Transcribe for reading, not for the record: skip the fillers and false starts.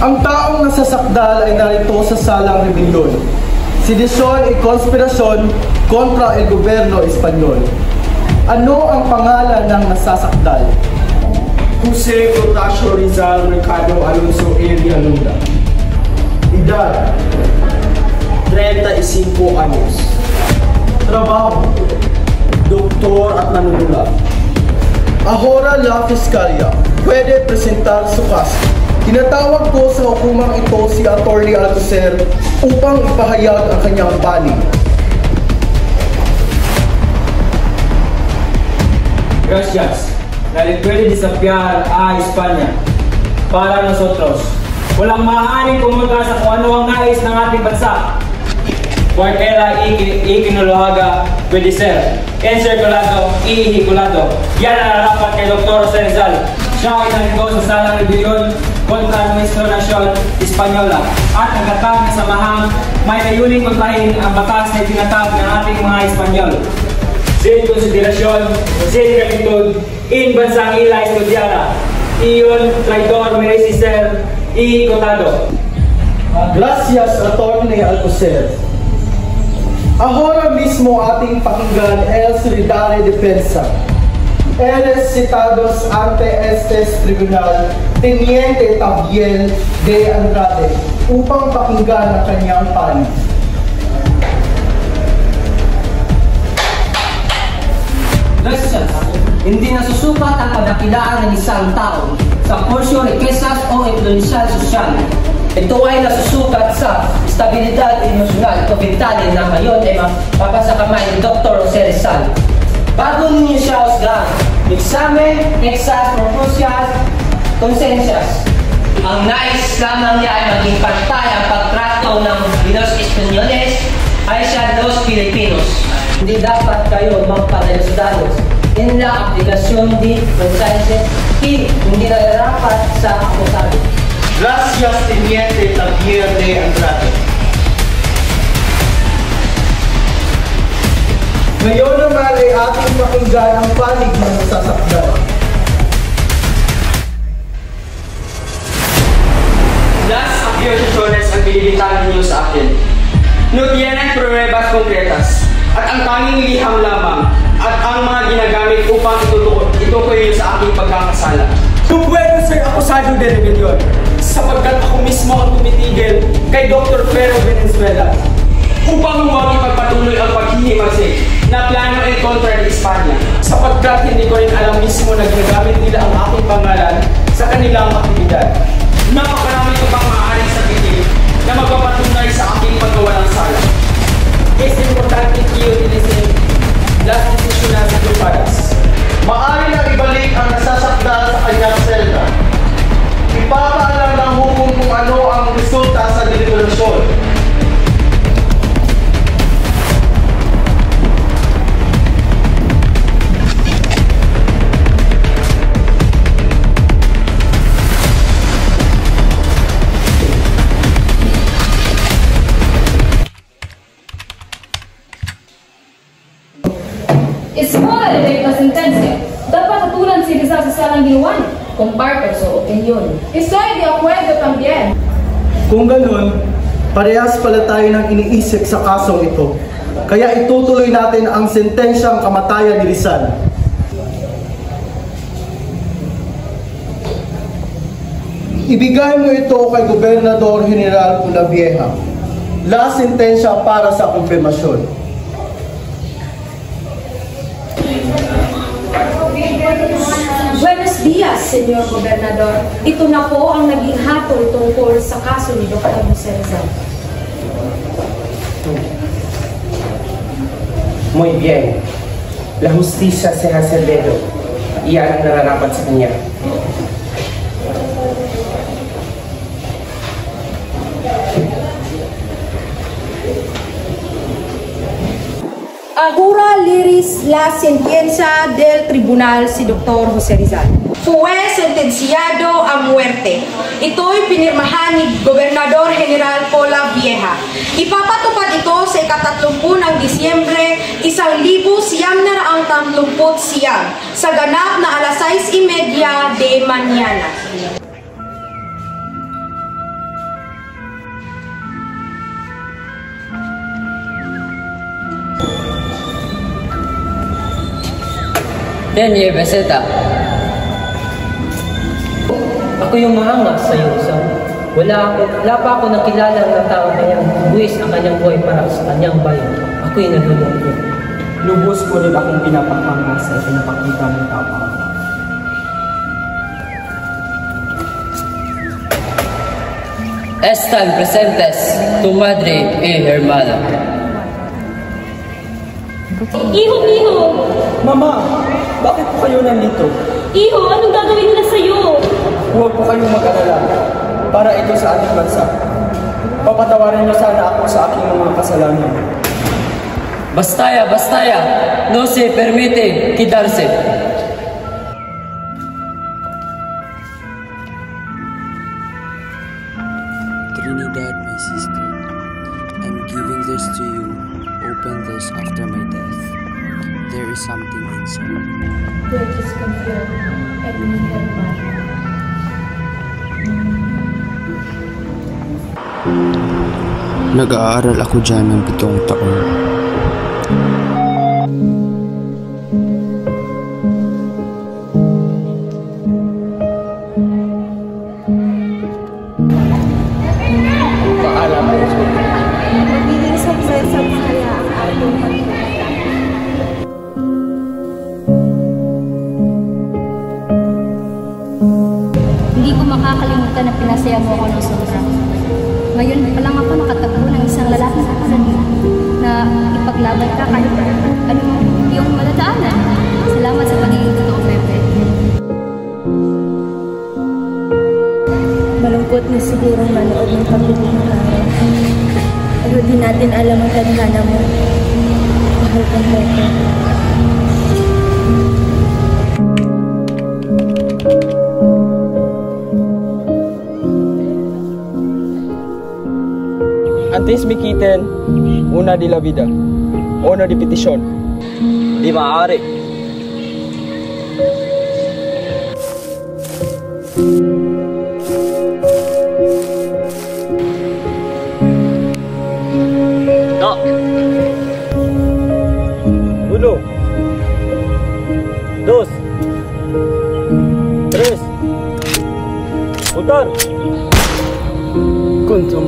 Ang taong nasasakdal ay narito sa salang rebelyon. Sedisyon y konspirasyon kontra el gobyerno Espanyol. Ano ang pangalan ng nasasakdal? Jose Protasio Rizal Mercado Alonso Elia Lunda. Edad 35 anyos. Trabaho, Doktor at manunulat. ahora la Fiscalía puede presentar su caso. Tinatawag ko sa hukumang ito si Atty. Alcocer upang ipahayag ang kanyang panig. Gracias. Nadie puede desafiar a España. Para nosotros, walang maaaring pumunta sa kung ano ang nais ng ating bansa. Cualquiera ikinuluhaga pwede ser encirculado, ihikulado. Yan ang narapat kay Dr. Jose Rizal. Siya ay naligaw sa salang rebelyon kontra nuestra nasyon Espanyola at nagtatag na samahang may layuning magbahin ang batas na itinatag ng ating mga Espanyol. Sin konsiderasyon, sin gratitud, in bansang ila estudyara, iyon traidor merece ser ihikutado. Gracias, Atty. Alcocer. Ahora mismo ating pakinggan el Solidaridad Defensa. Él es citados ante este tribunal Teniente Tabiel de Andrade upang pakinggan ang kanyang panig. Gracias. Hindi nasusukat ang kadakilaan ng isang tao sa porsyon, riquezas o influensyal sosyal. Ito ay nasusukat sa estabilidad emosyonal o mental na ngayon ay mapapasakamay ni Dr. Jose Rizal. Bago ninyo siya husgahan, examen, exas, propusyas, konsensyas. Ang nais lamang niya ay maging pantay ang pagtrato ng Los Espanyoles ay siya los Filipinos. Hindi dapat kayo magpadalos-dalos en la aplicación de mensajes y hindi nararapat sa akusado. Gracias, Teniente Tabiel de Andrade. Ngayon naman ay ating pakinggan ang panig ng nasasakdal. Las acusaciones ang binibintang ninyo sa akin. No tienen pruebas concretas at ang tanging liham lamang at ang mga ginagamit upang itukoy sa aking pagkakasala. No puedo ser acusado de rebellion sapagkat ako mismo ang tumitigil kay Dr. Pero Venezuela upang huwag ipagpatuloy ang paghihimagsik na plano en kontra ni Espanya sapagkat hindi ko rin alam mismo na ginagamit nila ang aking pangalan sa kanilang aktibidad. Napakarami ko pang maaaring sabihin na magpapatunay sa aking pagkawalang sala. Es importante que utilicen las decisiones agrupadas. Maaari na ibalik ang nasasakdal sa kanyang selda. Ipapaalam ng hukom kung ano ang resulta sa deliberasyon. Es hora de leer la sentencia. Dapat atulan si Rizal sa salang ginawa niya. Comparto su opinión. Estoy de acuerdo también. Kung ganun, parehas pala tayo ng iniisip sa kasong ito. Kaya itutuloy natin ang sentensyang kamatayan ni Rizal. Ibigay mo ito kay Gobernador General Polavieja. La sentensya para sa kumpirmasyon. Buenos días, Señor Gobernador. Ito na po ang naging hatol tungkol sa kaso ni Dr. Jose Rizal. Muy bien. La justicia se hace dedo. Iyan ang nararapat sa kanya. Ahora liris la sentencia del tribunal si Dr. Jose Rizal. Fue sentenciado a muerte. Ito'y pinirmahan ni Gobernador General Polavieja. Ipapatupad ito sa ika-30 ng Disyembre, 1939 sa ganap na alas 6:30 de mañana. Denye Beseta. Ako yung maangas sa iyo, Sam. Wala pa ako nakilala ng tao kayang buwis ang kanyang buhay para sa kanyang bayan. Ako'y nalulungkot. Lubos ko rin akong pinapahanga sa pinapakita ng tapang. Están presentes tu madre y hermana. Iho! Mama, bakit po kayo nandito? Iho, anong gagawin nila sa'yo? Huwag po kayong mag-alala para ito sa ating bansa. Papatawarin niyo sana ako sa aking mga kasalanan. Bastaya, no se permite quitarse. Trinidad, my sister, I'm giving this to you. Open this after my death. There is something inside. Just confirm everything man. Nag-aaral ako dyan ng 7 taon. Hindi ko makakalimutan na pinasaya mo ako ng sobra. Ngayon pa lang ako nakatagpo ng isang lalaki sa kasalihan na ipaglaban ka kahit ano yung maladaanan. Salamat sa pagiging totoo, Pepe. Malungkot na siguro manood ng pagiging araw. Pero di natin alam ang tadhana mo. Mahal kong Pepe. Antes me quiten una de la vida, una de petición. Di maaari. No. 1, 2, 3. Putar. Contra